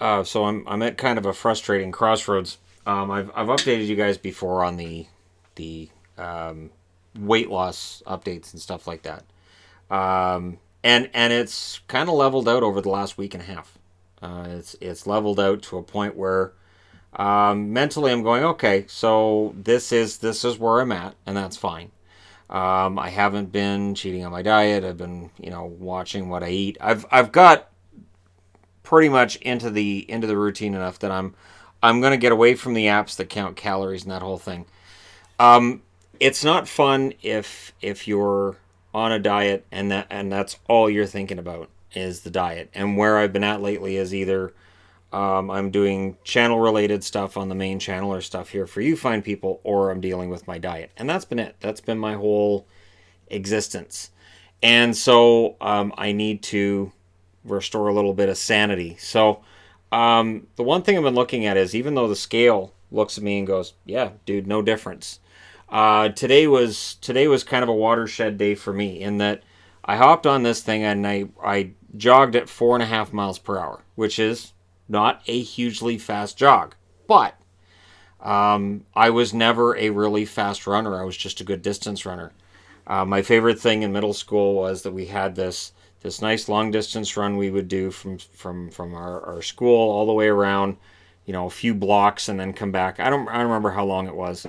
So I'm at kind of a frustrating crossroads. I've updated you guys before on the weight loss updates and stuff like that. And it's kind of leveled out over the last week and a half. It's leveled out to a point where mentally I'm going, okay, so this is where I'm at, and that's fine. I haven't been cheating on my diet. I've been, watching what I eat. I've got pretty much into the routine enough that I'm gonna get away from the apps that count calories and that whole thing. It's not fun if you're on a diet and that's all you're thinking about is the diet. And where I've been at lately is either I'm doing channel related stuff on the main channel or stuff here for you fine people, or I'm dealing with my diet, and that's been it. That's been my whole existence. And so I need to restore a little bit of sanity. So the one thing I've been looking at is, even though the scale looks at me and goes, "Yeah, dude, no difference." Today was kind of a watershed day for me in that I hopped on this thing and I jogged at 4.5 miles per hour, which is not a hugely fast jog, but I was never a really fast runner. I was just a good distance runner. My favorite thing in middle school was that we had this nice long distance run we would do from our school all the way around, a few blocks and then come back. I don't remember how long it was,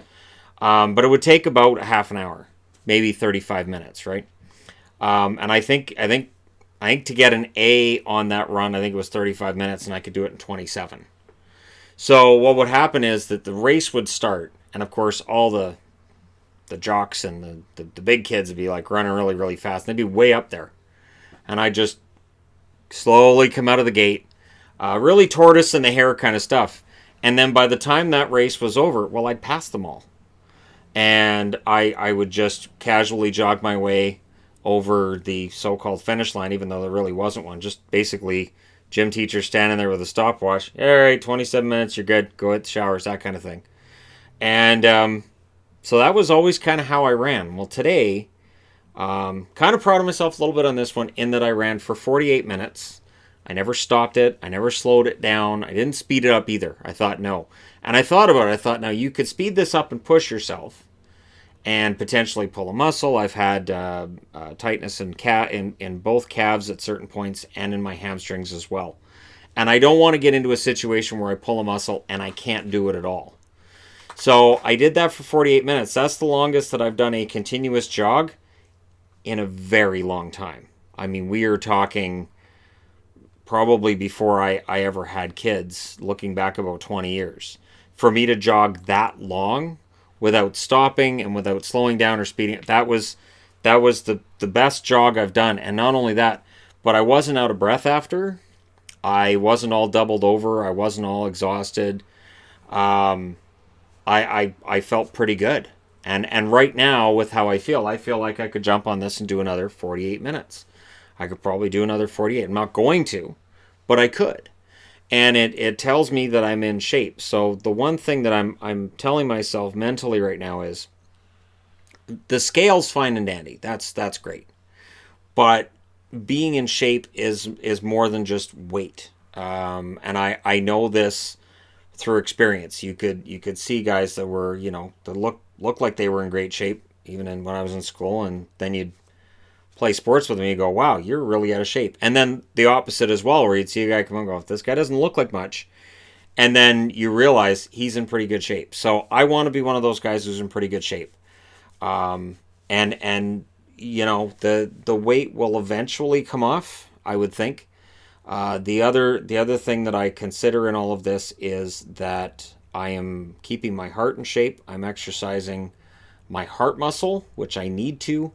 but it would take about a half an hour, maybe 35 minutes, right? And I think to get an A on that run, I think it was 35 minutes, and I could do it in 27. So what would happen is that the race would start, and of course all the jocks and the big kids would be like running really, really fast. They'd be way up there. And I just slowly come out of the gate, really tortoise in the hair kind of stuff. And then by the time that race was over, well, I'd pass them all. And I would just casually jog my way over the so-called finish line, even though there really wasn't one. Just basically gym teacher standing there with a stopwatch. All right, 27 minutes, you're good. Go hit the showers, that kind of thing. And so that was always kind of how I ran. Well, today, kind of proud of myself a little bit on this one in that I ran for 48 minutes. I never stopped it. I never slowed it down. I didn't speed it up either. I thought, no. And I thought about it. I thought, now you could speed this up and push yourself and potentially pull a muscle. I've had tightness in both calves at certain points and in my hamstrings as well. And I don't want to get into a situation where I pull a muscle and I can't do it at all. So I did that for 48 minutes. That's the longest that I've done a continuous jog in a very long time. I mean, we are talking probably before I ever had kids, looking back about 20 years. For me to jog that long without stopping and without slowing down or speeding, that was the best jog I've done. And not only that, but I wasn't out of breath after. I wasn't all doubled over. I wasn't all exhausted. I felt pretty good. And right now, with how I feel like I could jump on this and do another 48 minutes. I could probably do another 48. I'm not going to, but I could. And it tells me that I'm in shape. So the one thing that I'm telling myself mentally right now is the scale's fine and dandy. That's great. But being in shape is more than just weight. And I know this through experience. You could see guys that were, that looked like they were in great shape even when I was in school, and then you'd play sports with them and you go, wow, you're really out of shape. And then the opposite as well, where you'd see a guy come and go, this guy doesn't look like much, and then you realize he's in pretty good shape. So I want to be one of those guys who's in pretty good shape. And the weight will eventually come off, I would think. The other thing that I consider in all of this is that I am keeping my heart in shape. I'm exercising my heart muscle, which I need to.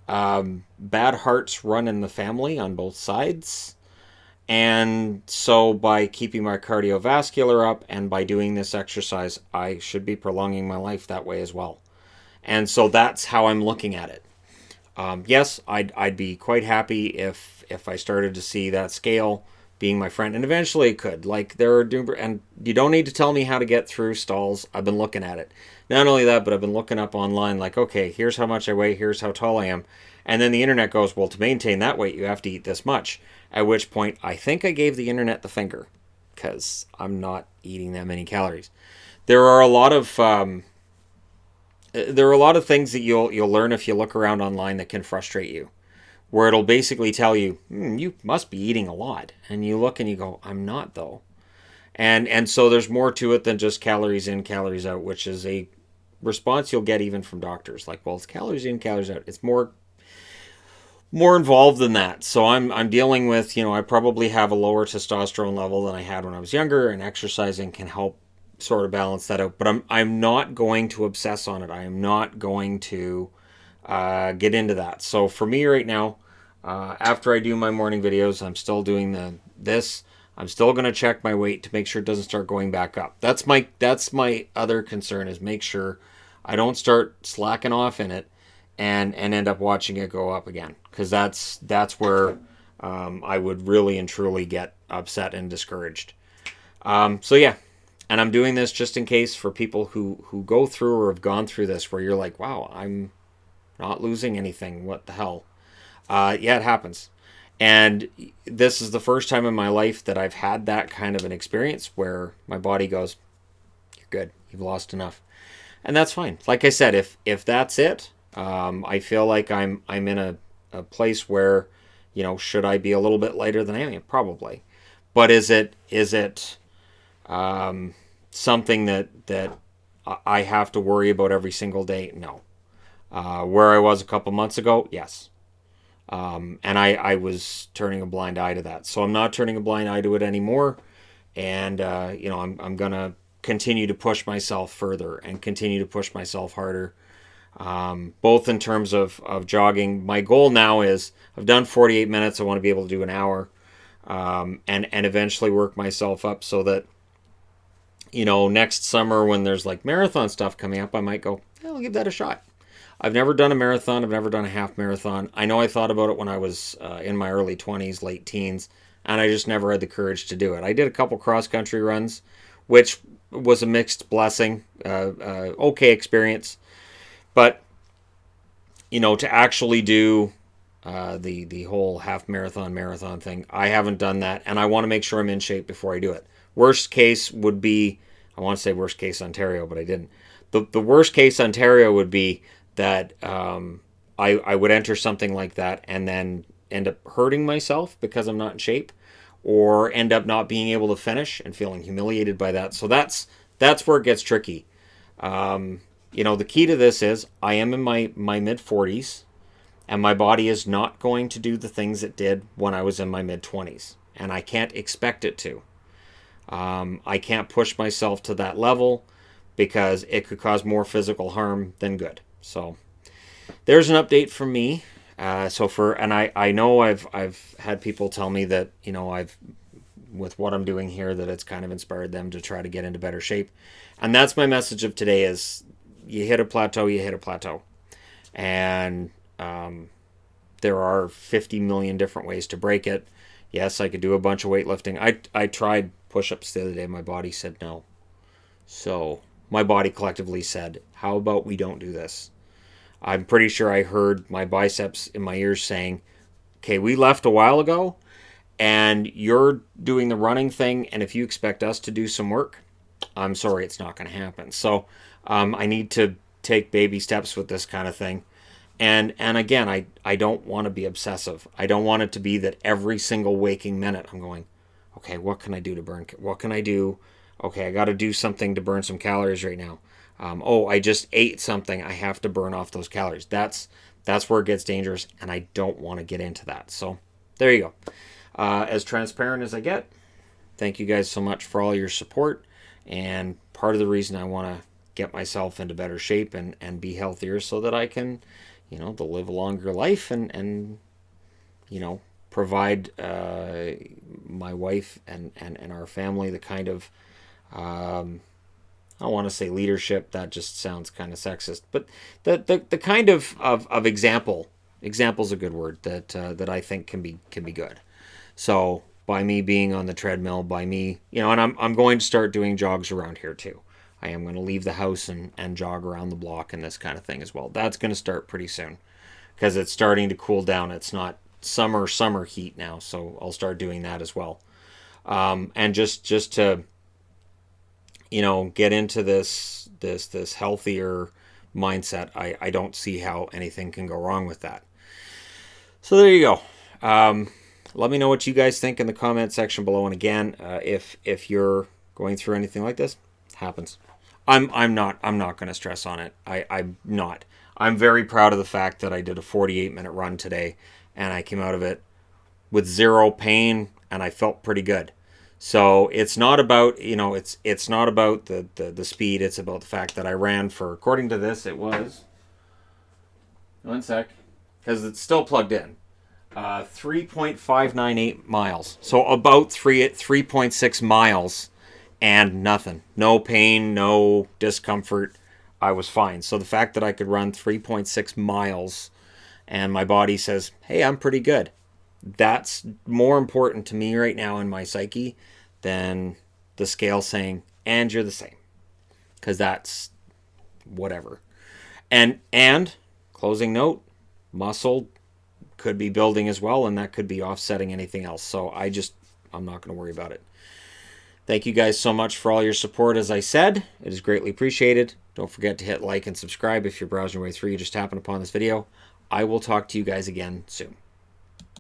Bad hearts run in the family on both sides. And so by keeping my cardiovascular up and by doing this exercise, I should be prolonging my life that way as well. And so that's how I'm looking at it. Yes, I'd be quite happy if I started to see that scale being my friend, and eventually it could. Like, and you don't need to tell me how to get through stalls. I've been looking at it. Not only that, but I've been looking up online, like, okay, here's how much I weigh, here's how tall I am. And then the internet goes, well, to maintain that weight, you have to eat this much. At which point, I think I gave the internet the finger. because I'm not eating that many calories. There are a lot of things that you'll learn if you look around online that can frustrate you, where it'll basically tell you, you must be eating a lot, and you look and you go, I'm not though. And so there's more to it than just calories in, calories out, which is a response you'll get even from doctors. Like, well, it's calories in, calories out. It's more involved than that. So I'm dealing with, I probably have a lower testosterone level than I had when I was younger, and exercising can help sort of balance that out. But I'm not going to obsess on it. I am not going to get into that. So for me right now, after I do my morning videos, I'm still doing this. I'm still going to check my weight to make sure it doesn't start going back up. That's my other concern, is make sure I don't start slacking off in it and end up watching it go up again, because that's where I would really and truly get upset and discouraged. So yeah, and I'm doing this just in case for people who go through or have gone through this, where you're like, wow, I'm not losing anything. What the hell? Yeah, it happens. And this is the first time in my life that I've had that kind of an experience where my body goes, you're good. You've lost enough. And that's fine. Like I said, if that's it, I feel like I'm in a place where, should I be a little bit lighter than I am? Probably. But is it something that I have to worry about every single day? No. Where I was a couple months ago, yes. And I was turning a blind eye to that. So I'm not turning a blind eye to it anymore. And, I'm going to continue to push myself further and continue to push myself harder. Both in terms of jogging. My goal now is, I've done 48 minutes. I want to be able to do an hour, and eventually work myself up so that, next summer when there's like marathon stuff coming up, I might go, I'll give that a shot. I've never done a marathon. I've never done a half marathon. I know I thought about it when I was in my early 20s, late teens, and I just never had the courage to do it. I did a couple cross-country runs, which was a mixed blessing, okay experience. But, to actually do the whole half marathon thing, I haven't done that, and I want to make sure I'm in shape before I do it. Worst case would be, I want to say worst case Ontario, but I didn't. The worst case Ontario would be that I would enter something like that and then end up hurting myself because I'm not in shape, or end up not being able to finish and feeling humiliated by that. So that's where it gets tricky. The key to this is, I am in my mid-40s, and my body is not going to do the things it did when I was in my mid-20s, and I can't expect it to. I can't push myself to that level, because it could cause more physical harm than good. So there's an update from me. I know I've had people tell me that, with what I'm doing here, that it's kind of inspired them to try to get into better shape. And that's my message of today: is you hit a plateau. And there are 50 million different ways to break it. Yes, I could do a bunch of weightlifting. I tried push-ups the other day. My body said no. So my body collectively said, how about we don't do this? I'm pretty sure I heard my biceps in my ears saying, okay, we left a while ago, and you're doing the running thing, and if you expect us to do some work, I'm sorry, it's not going to happen. So I need to take baby steps with this kind of thing. And again, I don't want to be obsessive. I don't want it to be that every single waking minute I'm going, okay, what can I do to burn? What can I do? Okay, I got to do something to burn some calories right now. I just ate something. I have to burn off those calories. That's where it gets dangerous, and I don't want to get into that. So there you go. As transparent as I get, thank you guys so much for all your support. And part of the reason I want to get myself into better shape and be healthier, so that I can, to live a longer life and provide my wife and our family the kind of, I don't want to say leadership, that just sounds kind of sexist, but the kind of example's a good word, that I think can be good. So by me being on the treadmill, by me, and I'm going to start doing jogs around here too. I am going to leave the house and jog around the block and this kind of thing as well. That's going to start pretty soon, because it's starting to cool down. It's not summer heat now, so I'll start doing that as well. And just to, you know, get into this healthier mindset, I don't see how anything can go wrong with that. So there you go. Let me know what you guys think in the comment section below. And again, if you're going through anything like this, it happens. I'm not going to stress on it. I'm not. I'm very proud of the fact that I did a 48-minute run today, and I came out of it with zero pain, and I felt pretty good. So it's not about, you know, it's not about the speed. It's about the fact that I ran for, according to this, it was, one sec, because it's still plugged in, 3.598 miles. So about 3.6 miles and nothing. No pain, no discomfort. I was fine. So the fact that I could run 3.6 miles and my body says, hey, I'm pretty good. That's more important to me right now in my psyche than the scale saying, and you're the same. Because that's whatever. And closing note, muscle could be building as well, and that could be offsetting anything else. So I'm not going to worry about it. Thank you guys so much for all your support. As I said, it is greatly appreciated. Don't forget to hit like and subscribe if you're browsing your way through. You just happened upon this video. I will talk to you guys again soon.